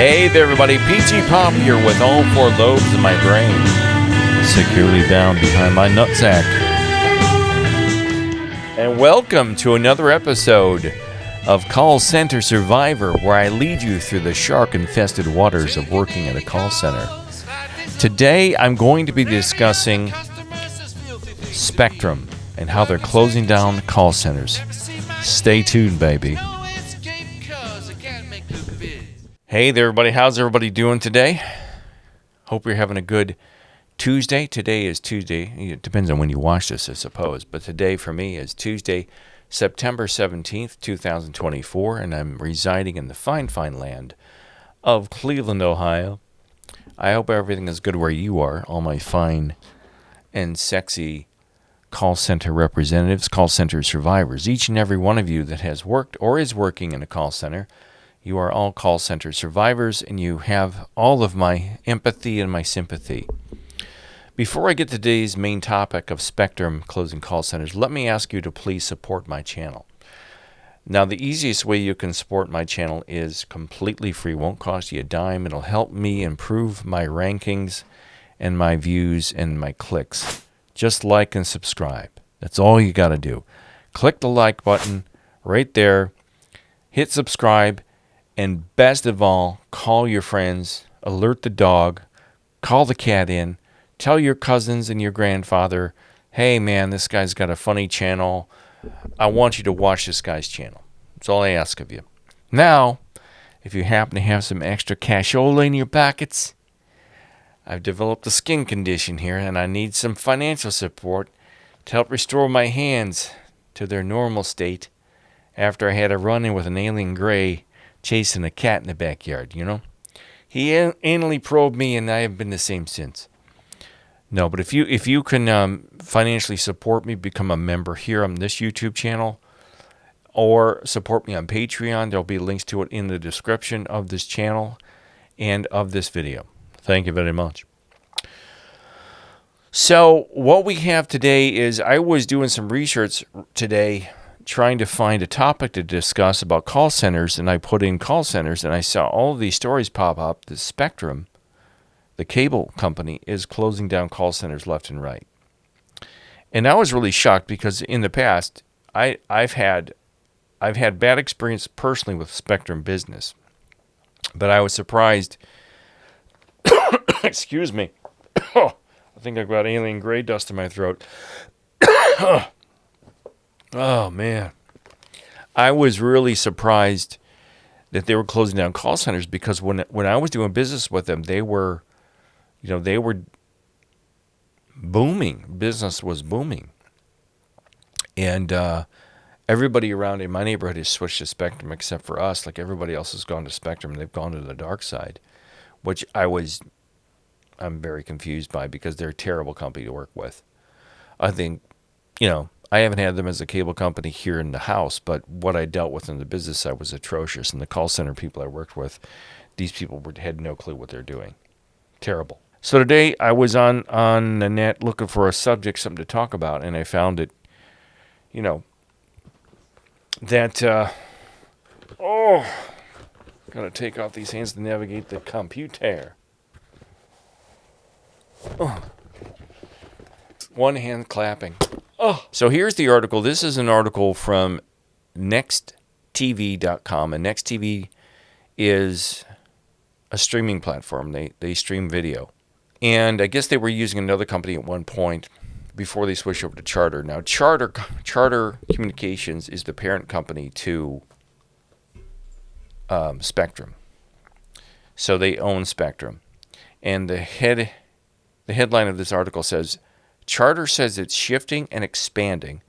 Hey there, everybody. PTPOP here with all four lobes of my brain securely bound behind my nutsack. And welcome to another episode of Call Center Survivor, where I lead you through the shark-infested waters of working at a call center. Today, I'm going to be discussing Spectrum and how they're closing down call centers. Stay tuned, baby. Hey there, everybody. How's everybody doing today? Hope you're having a good Tuesday. Today is Tuesday. It depends on when you watch this, I suppose. But today for me is Tuesday, September 17th, 2024, and I'm residing in the fine land of Cleveland, Ohio. I hope everything is good where you are, all my fine and sexy call center representatives, call center survivors. Each and every one of you that has worked or is working in a call center, you are all call center survivors, and you have all of my empathy and my sympathy. Before I get to today's main topic of Spectrum closing call centers, let me ask you to please support my channel. Now, the easiest way you can support my channel is completely free. Won't cost you a dime. It'll help me improve my rankings and my views and my clicks. Just like and subscribe. That's all you got to do. Click the like button right there. Hit subscribe. And best of all, call your friends, alert the dog, call the cat in, tell your cousins and your grandfather, hey man, this guy's got a funny channel. I want you to watch this guy's channel. That's all I ask of you. Now, if you happen to have some extra cashola in your pockets, I've developed a skin condition here and I need some financial support to help restore my hands to their normal state after I had a run-in with an alien gray chasing a cat in the backyard, you know. He anally probed me, and I have been the same since. No, but if you can financially support me, become a member here on this YouTube channel, or support me on Patreon, there'll be links to it in the description of this channel and of this video. Thank you very much. So what we have today is I was doing some research today trying to find a topic to discuss about call centers, and I put in call centers, and I saw all of these stories pop up. The Spectrum, the cable company, is closing down call centers left and right. And I was really shocked because in the past, I've had bad experience personally with Spectrum business, but I was surprised. Excuse me. I think I've got alien gray dust in my throat. Oh, man. I was really surprised that they were closing down call centers because when I was doing business with them, they were booming. Business was booming. And everybody around in my neighborhood has switched to Spectrum except for us. Like everybody else has gone to Spectrum. They've gone to the dark side, which I'm very confused by because they're a terrible company to work with. I think, I haven't had them as a cable company here in the house, but what I dealt with in the business side was atrocious. And the call center people I worked with, these people had no clue what they're doing. Terrible. So today I was on the net looking for a subject, something to talk about, and I found it, that, gotta take off these hands to navigate the computer. One hand clapping. So here's the article. This is an article from nexttv.com, and NextTV is a streaming platform. They stream video. And I guess they were using another company at one point before they switched over to Charter. Now, Charter Communications is the parent company to Spectrum. So they own Spectrum. And the headline of this article says, Charter says it's shifting and expanding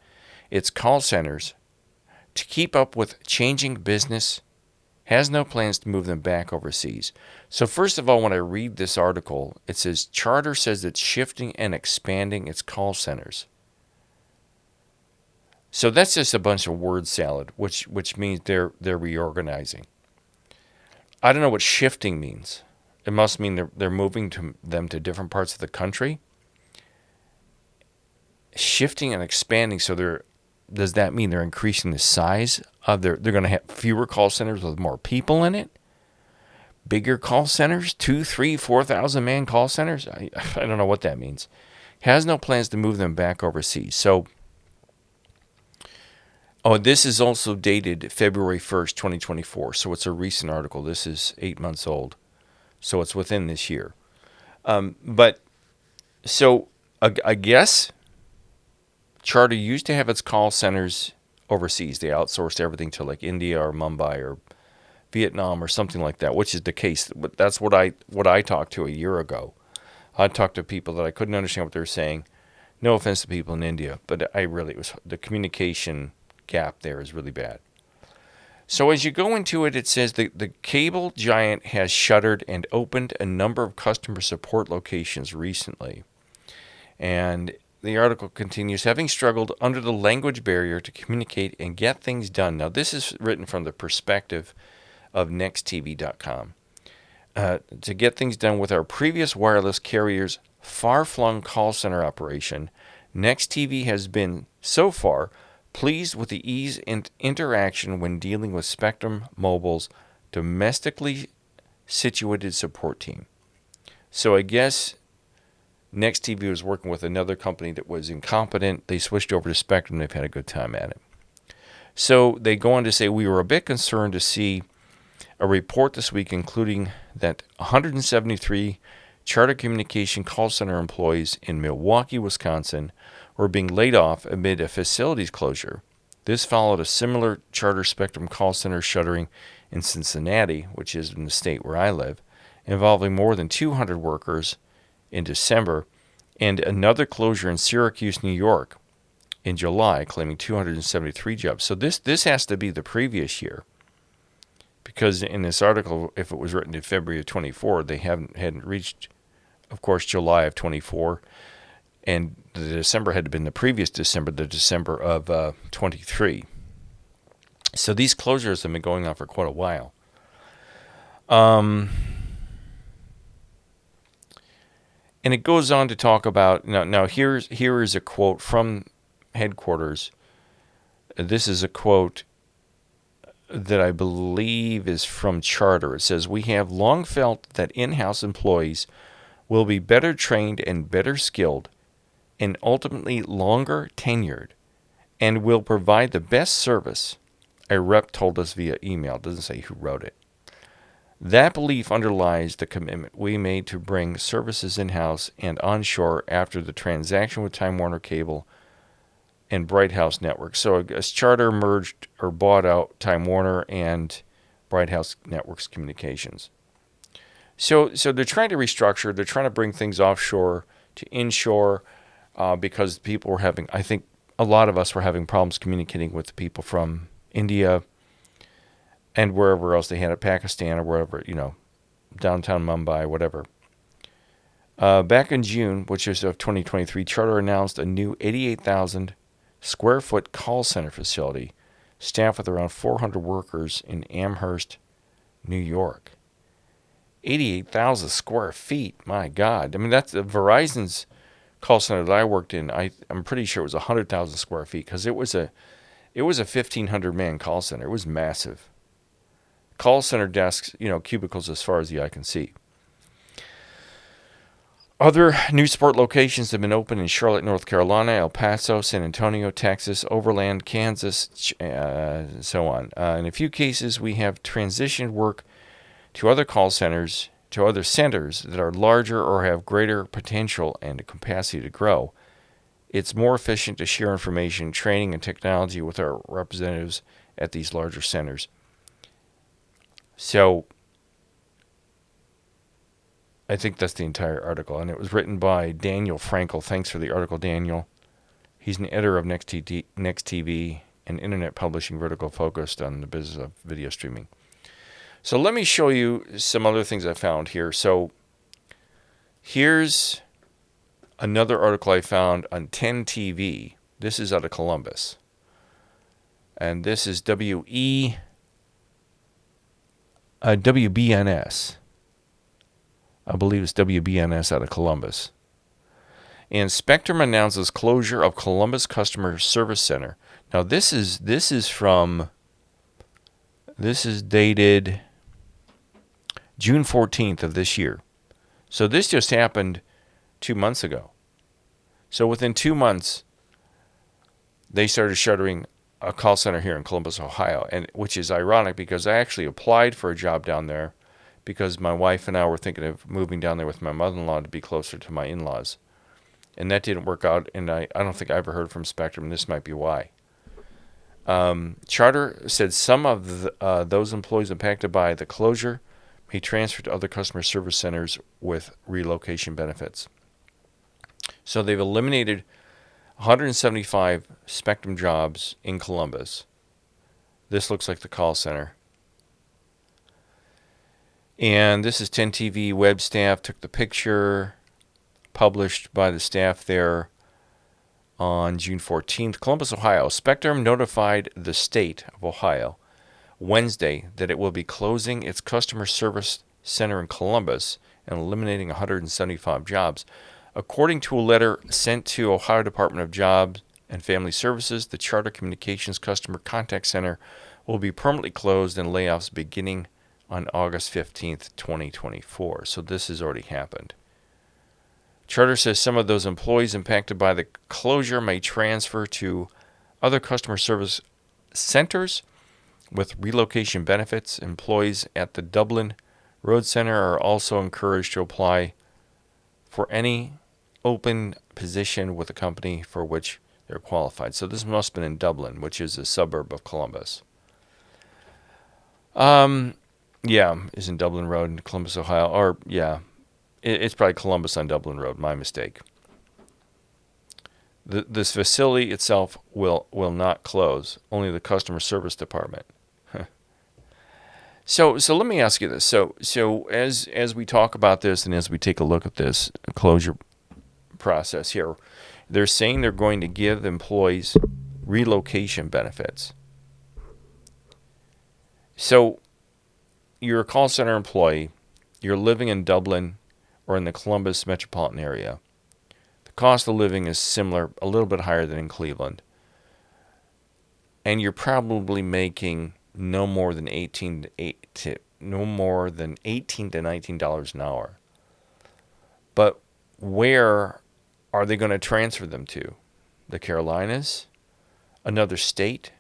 its call centers to keep up with changing business, has no plans to move them back overseas. So first of all, when I read this article, it says Charter says it's shifting and expanding its call centers. So that's just a bunch of word salad, which means they're reorganizing. I don't know what shifting means. It must mean they're moving them to different parts of the country. Shifting and expanding, so does that mean they're increasing the size of they're going to have fewer call centers with more people in it? bigger call centers, 2, 3, 4,000 man call centers. I don't know what that means. Has no plans to move them back overseas. So, this is also dated February 1st, 2024. So it's a recent article. This is 8 months old. So it's within this year. But so I guess Charter used to have its call centers overseas. They outsourced everything to like India or Mumbai or Vietnam or something like that, which is the case. But that's what I talked to a year ago. I talked to people that I couldn't understand what they were saying. No offense to people in India, but it was the communication gap there is really bad. So as you go into it, it says the cable giant has shuttered and opened a number of customer support locations recently. And the article continues, having struggled under the language barrier to communicate and get things done. Now, this is written from the perspective of nexttv.com. To get things done with our previous wireless carrier's far-flung call center operation, NextTV has been, so far, pleased with the ease and interaction when dealing with Spectrum Mobile's domestically situated support team. So I guess NextTV was working with another company that was incompetent. They switched over to Spectrum. They've had a good time at it. So they go on to say, we were a bit concerned to see a report this week including that 173 Charter Communication call center employees in Milwaukee, Wisconsin were being laid off amid a facilities closure. This followed a similar Charter Spectrum call center shuttering in Cincinnati, which is in the state where I live, involving more than 200 workers in December, and another closure in Syracuse, New York in July, claiming 273 jobs. So this has to be the previous year, because in this article, if it was written in February of 24, they hadn't reached, of course, July of 24, and the December had been the previous December, the December of 23. So these closures have been going on for quite a while. And it goes on to talk about, now here is a quote from headquarters. This is a quote that I believe is from Charter. It says, we have long felt that in-house employees will be better trained and better skilled and ultimately longer tenured and will provide the best service, a rep told us via email. It doesn't say who wrote it. That belief underlies the commitment we made to bring services in-house and onshore after the transaction with Time Warner Cable and Bright House Networks. So as Charter merged or bought out Time Warner and Bright House Networks Communications. So they're trying to restructure. They're trying to bring things offshore to inshore because people were having, I think a lot of us were having problems communicating with the people from India and wherever else they had it, Pakistan or wherever, downtown Mumbai, whatever. Back in June, which is of 2023, Charter announced a new 88,000 square foot call center facility staffed with around 400 workers in Amherst, New York. 88,000 square feet. My God. I mean, that's Verizon's call center that I worked in. I'm pretty sure it was 100,000 square feet because it was a 1,500 man call center. It was massive. Call center desks, cubicles as far as the eye can see. Other new sport locations have been opened in Charlotte, North Carolina, El Paso, San Antonio, Texas, Overland, Kansas, and so on. In a few cases, we have transitioned work to other call centers, to other centers that are larger or have greater potential and capacity to grow. It's more efficient to share information, training, and technology with our representatives at these larger centers. So I think that's the entire article, and it was written by Daniel Frankel. Thanks for the article, Daniel. He's an editor of Next TV, an internet publishing vertical focused on the business of video streaming. So let me show you some other things I found here. So here's another article I found on 10 TV. This is out of Columbus. And this is WBNS. I believe it's WBNS out of Columbus. And Spectrum announces closure of Columbus Customer Service Center. Now this is dated June 14th of this year. So this just happened 2 months ago. So within 2 months, they started shuttering a call center here in Columbus, Ohio, and which is ironic because I actually applied for a job down there because my wife and I were thinking of moving down there with my mother-in-law to be closer to my in-laws. And that didn't work out, and I don't think I ever heard from Spectrum, and this might be why. Charter said some of those employees impacted by the closure may transfer to other customer service centers with relocation benefits. So they've eliminated 175 Spectrum jobs in Columbus. This looks like the call center. And this is 10 TV web staff took the picture, published by the staff there on June 14th. Columbus, Ohio. Spectrum notified the state of Ohio Wednesday that it will be closing its customer service center in Columbus and eliminating 175 jobs. According to a letter sent to Ohio Department of Jobs and Family Services, the Charter Communications Customer Contact Center will be permanently closed and layoffs beginning on August 15th, 2024. So this has already happened. Charter says some of those employees impacted by the closure may transfer to other customer service centers with relocation benefits. Employees at the Dublin Road Center are also encouraged to apply for any open position with a company for which they're qualified. So this must have been in Dublin, which is a suburb of Columbus. Yeah, is in Dublin Road in Columbus, Ohio. Or, yeah, it's probably Columbus on Dublin Road. My mistake. This facility itself will not close. Only the customer service department. So let me ask you this. So as we talk about this and as we take a look at this closure process here, they're saying they're going to give employees relocation benefits. So you're a call center employee, you're living in Dublin or in the Columbus metropolitan area. The cost of living is similar, a little bit higher than in Cleveland. And you're probably making no more than $18 to $19 an hour. But where are they going to transfer them to? The Carolinas? Another state?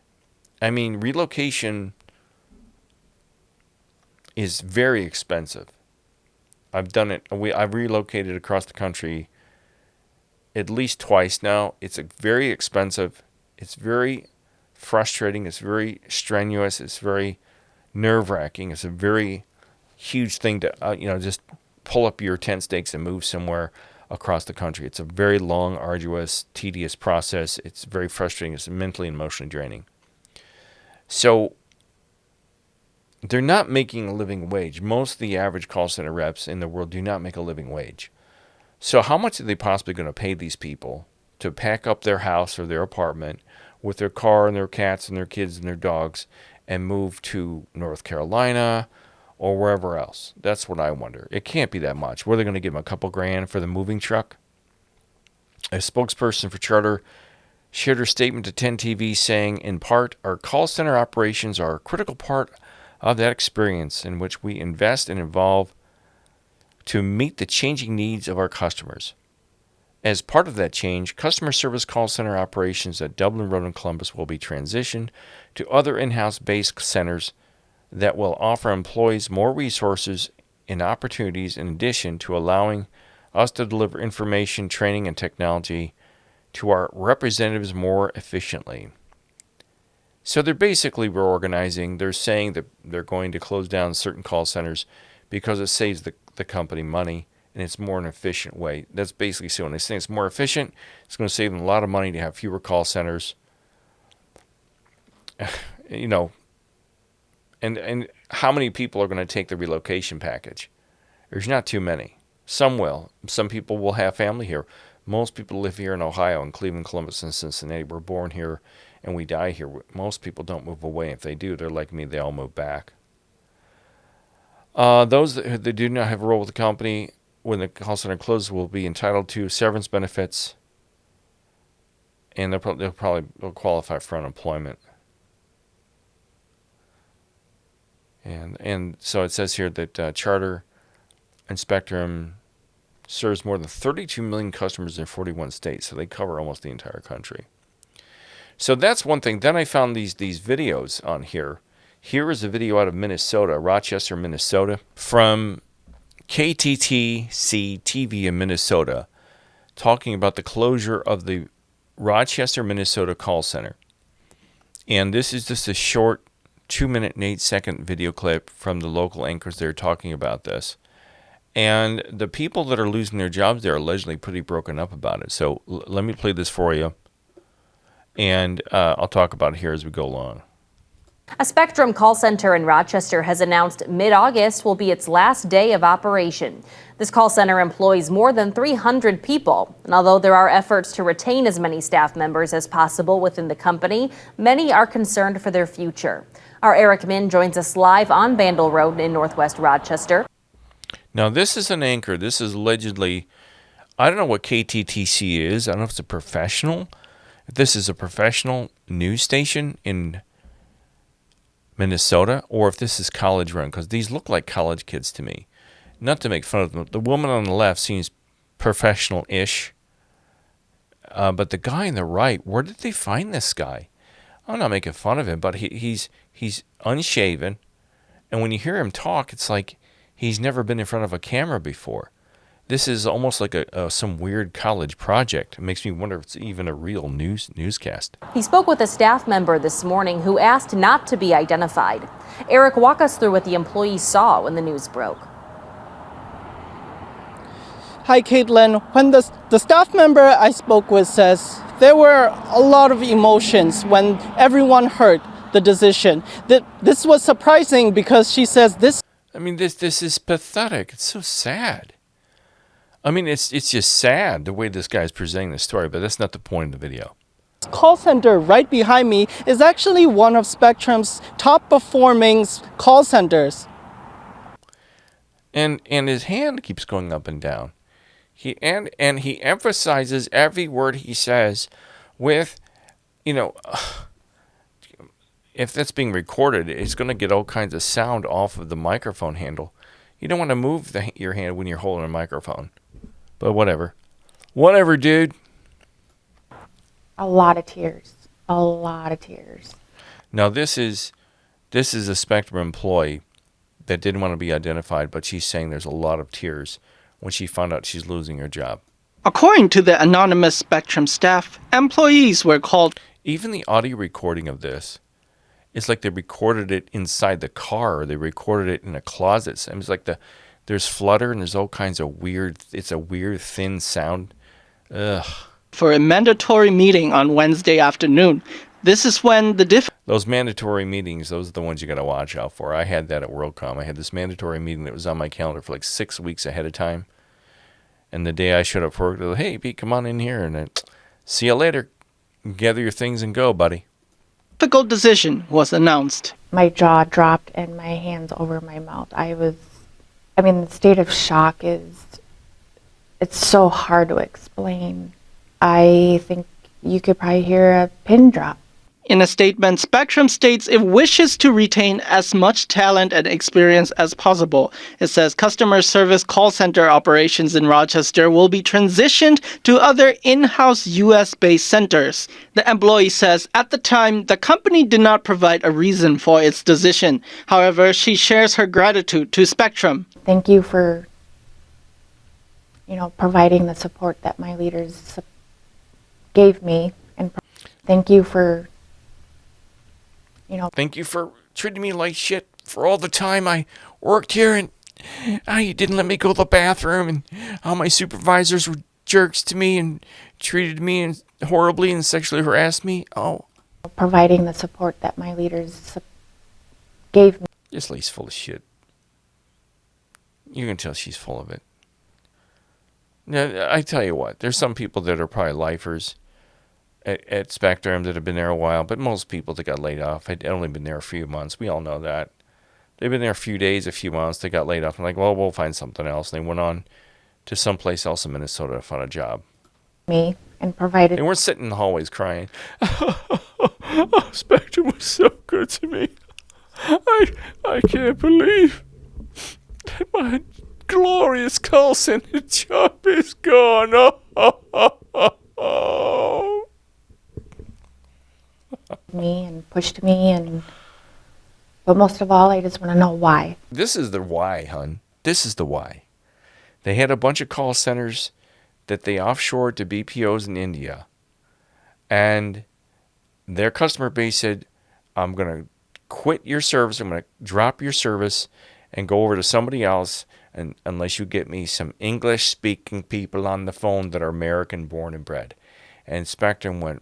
I mean, relocation is very expensive. I've done it. I've relocated across the country at least twice now. It's very expensive. It's very frustrating. It's very strenuous. It's very nerve-wracking. It's a very huge thing to just pull up your tent stakes and move somewhere across the country. It's a very long, arduous, tedious process. It's very frustrating. It's mentally and emotionally draining. So they're not making a living wage. Most of the average call center reps in the world do not make a living wage. So how much are they possibly going to pay these people to pack up their house or their apartment with their car and their cats and their kids and their dogs and move to North Carolina or wherever else? That's what I wonder. It can't be that much. Were they going to give them a couple grand for the moving truck? A spokesperson for Charter shared her statement to 10 TV saying, in part, our call center operations are a critical part of that experience in which we invest and evolve to meet the changing needs of our customers. As part of that change, customer service call center operations at Dublin Road and Columbus will be transitioned to other in-house based centers that will offer employees more resources and opportunities in addition to allowing us to deliver information, training, and technology to our representatives more efficiently. So they're basically reorganizing. They're saying that they're going to close down certain call centers because it saves the company money and it's more an efficient way. That's basically so when they say it's more efficient, it's going to save them a lot of money to have fewer call centers. And how many people are going to take the relocation package? There's not too many. Some will. Some people will have family here. Most people live here in Ohio, in Cleveland, Columbus, and Cincinnati. We're born here and we die here. Most people don't move away. If they do, they're like me. They all move back. Those that do not have a role with the company when the call center closes will be entitled to severance benefits, and they'll probably qualify for unemployment. And so it says here that Charter and Spectrum serves more than 32 million customers in 41 states, so they cover almost the entire country. So that's one thing. Then I found these videos on here. Here is a video out of Minnesota, Rochester, Minnesota, from KTTC TV in Minnesota, talking about the closure of the Rochester, Minnesota call center. And this is just a short 2-minute and 8-second video clip from the local anchors there talking about this. And the people that are losing their jobs there are allegedly pretty broken up about it. So let me play this for you, and I'll talk about it here as we go along. A Spectrum call center in Rochester has announced mid-August will be its last day of operation. This call center employs more than 300 people, and although there are efforts to retain as many staff members as possible within the company, many are concerned for their future. Our Eric Min joins us live on Vandal Road in Northwest Rochester. Now, this is an anchor. This is allegedly, I don't know what KTTC is. I don't know if it's a professional. If this is a professional news station in Minnesota, or if this is college run, because these look like college kids to me. Not to make fun of them. The woman on the left seems professional-ish, but the guy on the right, where did they find this guy? I'm not making fun of him, but he's unshaven, and when you hear him talk, it's like he's never been in front of a camera before. This is almost like some weird college project. It makes me wonder if it's even a real newscast. He spoke with a staff member this morning who asked not to be identified. Eric, walk us through what the employee saw when the news broke. Hi, Caitlin. When the staff member I spoke with says there were a lot of emotions when everyone heard the decision. This was surprising because she says this. I mean, this is pathetic. It's so sad. I mean, it's just sad the way this guy's presenting the story, but that's not the point of the video. Call center right behind me is actually one of Spectrum's top performing call centers. And his hand keeps going up and down. He emphasizes every word he says with, if that's being recorded, it's going to get all kinds of sound off of the microphone handle. You don't want to move your hand when you're holding a microphone. But whatever. Whatever, dude. A lot of tears. A lot of tears. Now, this is a Spectrum employee that didn't want to be identified, but she's saying there's a lot of tears when she found out she's losing her job. According to the anonymous Spectrum staff, employees were called. Even the audio recording of this, it's like they recorded it inside the car, or they recorded it in a closet. I mean, it's like there's flutter and there's all kinds of it's a weird thin sound. Ugh. For a mandatory meeting on Wednesday afternoon. This is when those mandatory meetings, those are the ones you got to watch out for. I had that at WorldCom. I had this mandatory meeting that was on my calendar for like 6 weeks ahead of time. And the day I showed up for work, they were, hey, Pete, come on in here. And then, see you later. Gather your things and go, buddy. Difficult decision was announced. My jaw dropped and my hands over my mouth. The state of shock it's so hard to explain. I think you could probably hear a pin drop. In a statement, Spectrum states it wishes to retain as much talent and experience as possible. It says customer service call center operations in Rochester will be transitioned to other in-house US-based centers. The employee says at the time, the company did not provide a reason for its decision. However, she shares her gratitude to Spectrum. Thank you for, providing the support that my leaders gave me. And thank you for Thank you for treating me like shit for all the time I worked here, and how you didn't let me go to the bathroom, and how my supervisors were jerks to me and treated me horribly and sexually harassed me. Oh. Providing the support that my leaders gave me. This lady's full of shit. You can tell she's full of it. Now, I tell you what, there's some people that are probably lifers at Spectrum that have been there a while, but most people that got laid off had only been there a few months. We all know that. They've been there a few days, a few months. They got laid off. I'm like, well, we'll find something else. And they went on to someplace else in Minnesota to find a job. Me and provided. They weren't sitting in the hallways crying. Oh, Spectrum was so good to me. I I can't believe that my glorious call center job is gone. Oh. Me and pushed me, and but most of all, I just want to know why. This is the why, hun. This is the why. They had a bunch of call centers that they offshored to BPOs in India. And their customer base said, I'm going to quit your service. I'm going to drop your service and go over to somebody else, and unless you get me some English-speaking people on the phone that are American born and bred. And Spectrum went,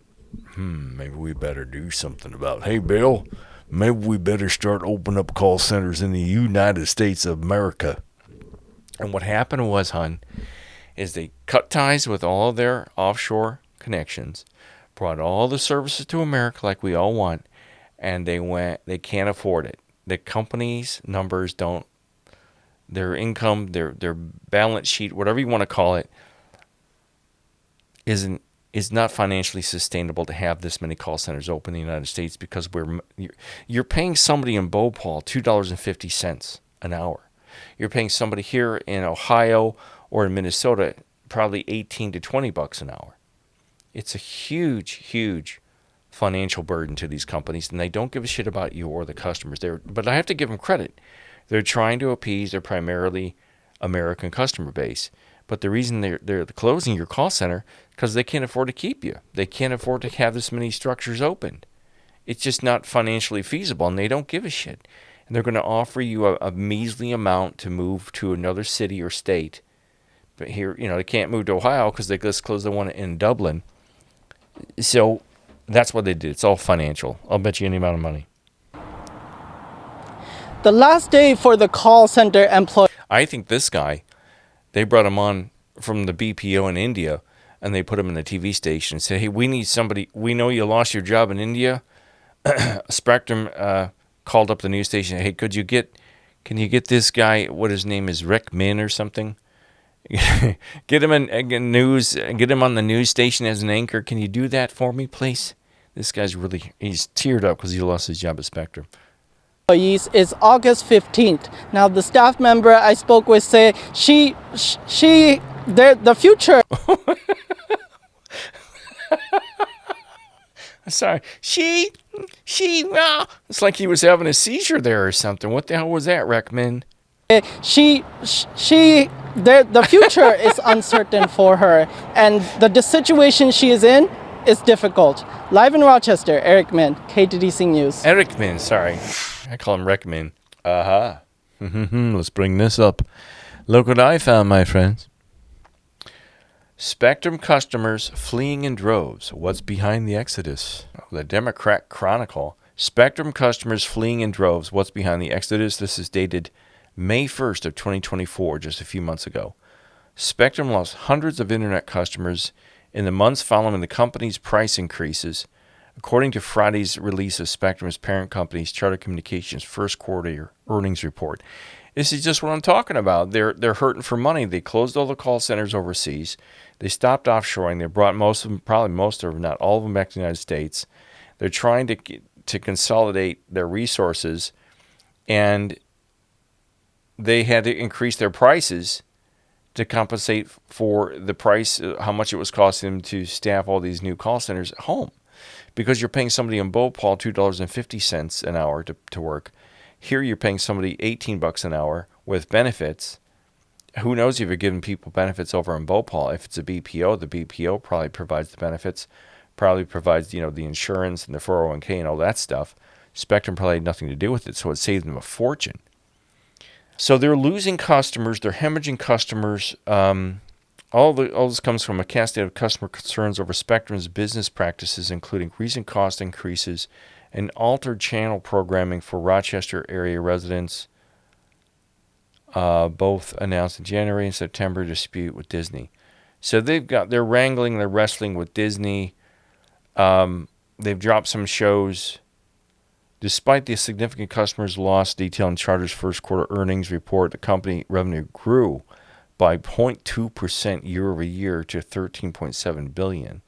maybe we better do something about it. Hey, Bill, maybe we better start opening up call centers in the United States of America. And what happened was, hun, is they cut ties with all of their offshore connections, brought all the services to America like we all want, and they can't afford it. The company's numbers don't, their income, their balance sheet, whatever you want to call it, is not financially sustainable to have this many call centers open in the United States, because you're paying somebody in Bhopal $2.50 an hour. You're paying somebody here in Ohio or in Minnesota probably $18 to $20 an hour. It's a huge, huge financial burden to these companies, and they don't give a shit about you or the customers. But I have to give them credit. They're trying to appease their primarily American customer base. But the reason they're closing your call center because they can't afford to keep you. They can't afford to have this many structures opened. It's just not financially feasible, and they don't give a shit. And they're going to offer you a measly amount to move to another city or state. But here, they can't move to Ohio because they just closed the one in Dublin. So that's what they did. It's all financial. I'll bet you any amount of money. The last day for the call center employee. I think this guy, they brought him on from the BPO in India, and they put him in the TV station and said, hey, we need somebody. We know you lost your job in India. Spectrum called up the news station. Hey, can you get this guy, what his name is, Rick Min or something? Get him in news, get him on the news station as an anchor. Can you do that for me, please? This guy's he's teared up because he lost his job at Spectrum. Employees is August 15th. Now the staff member I spoke with said the future. Sorry, it's like he was having a seizure there or something. What the hell was that, Reckman? The future is uncertain for her, and the situation she is in is difficult. Live in Rochester, Eric Min, KTTC News. Eric Min, sorry. I call him Reckman. Let's bring this up. Look what I found, my friends. Spectrum customers fleeing in droves. What's behind the exodus? The Democrat Chronicle. Spectrum customers fleeing in droves. What's behind the exodus? This is dated May 1st of 2024, just a few months ago. Spectrum lost hundreds of internet customers in the months following the company's price increases, according to Friday's release of Spectrum's parent company's Charter Communications first quarter earnings report. This is just what I'm talking about. They're hurting for money. They closed all the call centers overseas. They stopped offshoring. They brought most of them, probably most of them, not all of them, back to the United States. They're trying to consolidate their resources, and they had to increase their prices to compensate for the price, how much it was costing them to staff all these new call centers at home. Because you're paying somebody in Bhopal $2.50 an hour to work. Here you're paying somebody $18 an hour with benefits. Who knows if you're giving people benefits over in Bhopal? If it's a BPO, the BPO probably provides the benefits, probably provides the insurance and the 401k and all that stuff. Spectrum probably had nothing to do with it, so it saved them a fortune. So they're losing customers, they're hemorrhaging customers. All this comes from a cascade of customer concerns over Spectrum's business practices, including recent cost increases and altered channel programming for Rochester area residents, both announced in January and September dispute with Disney. So they're wrangling, they're wrestling with Disney. They've dropped some shows. Despite the significant customers lost detailed in Charter's first quarter earnings report, the company revenue grew by 0.2% year over year to $13.7 billion.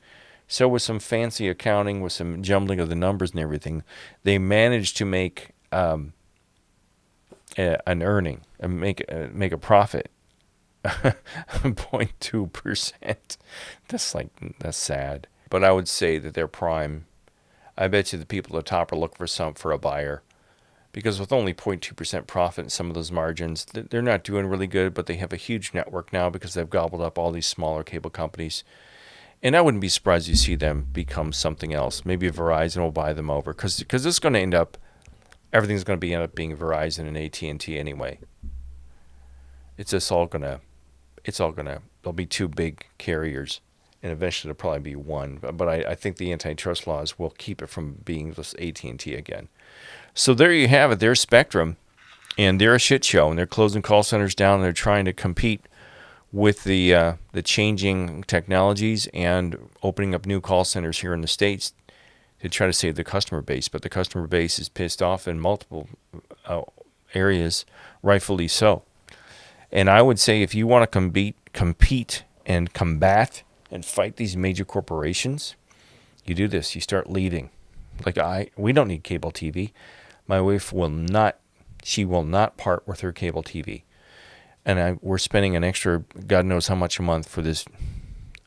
So with some fancy accounting, with some jumbling of the numbers and everything, they managed to make an earning and make a profit. 0.2%. That's sad. But I would say that they're prime. I bet you the people at the top are looking for a buyer, because with only 0.2% profit in some of those margins, they're not doing really good. But they have a huge network now because they've gobbled up all these smaller cable companies. And I wouldn't be surprised you see them become something else. Maybe Verizon will buy them over, because it's going to end up, everything's going to end up being Verizon and AT&T anyway. There'll be two big carriers, and eventually there'll probably be one. But I think the antitrust laws will keep it from being just AT&T again. So there you have it. There's Spectrum, and they're a shit show, and they're closing call centers down. And they're trying to compete with the changing technologies and opening up new call centers here in the States to try to save the customer base. But the customer base is pissed off in multiple areas, rightfully so. And I would say if you want to compete and combat and fight these major corporations, you do this. You start leading. We don't need cable TV. My wife will not part with her cable TV. And we're spending an extra God knows how much a month for this.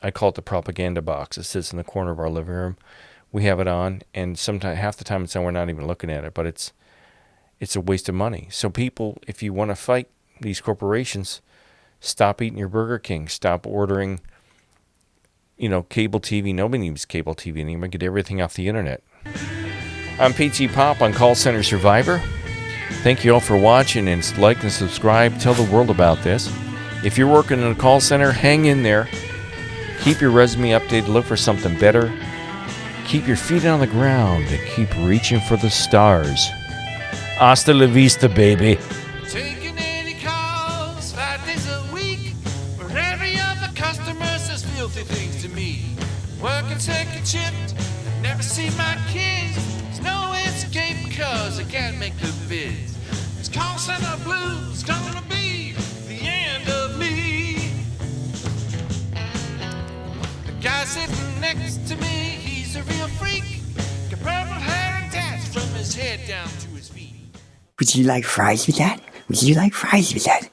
I call it the propaganda box. It sits in the corner of our living room. We have it on, and sometimes half the time it's on, we're not even looking at it, but it's a waste of money. So people, if you want to fight these corporations, stop eating your Burger King. Stop ordering, cable TV. Nobody needs cable TV anymore. Get everything off the internet. I'm PTPOP on Call Center Survivor. Thank you all for watching, and like and subscribe. Tell the world about this. If you're working in a call center, hang in there. Keep your resume updated. Look for something better. Keep your feet on the ground and keep reaching for the stars. Hasta la vista, baby. Taking any calls 5 days a week, where every other customer says filthy things to me. Working second shift, never see my kids. There's no escape because I can't make the bids. This call center blues gonna be the end of me. The guy sitting next to me, he's a real freak. Got purple hair and tats from his head down to his feet. Would you like fries with that? Would you like fries with that?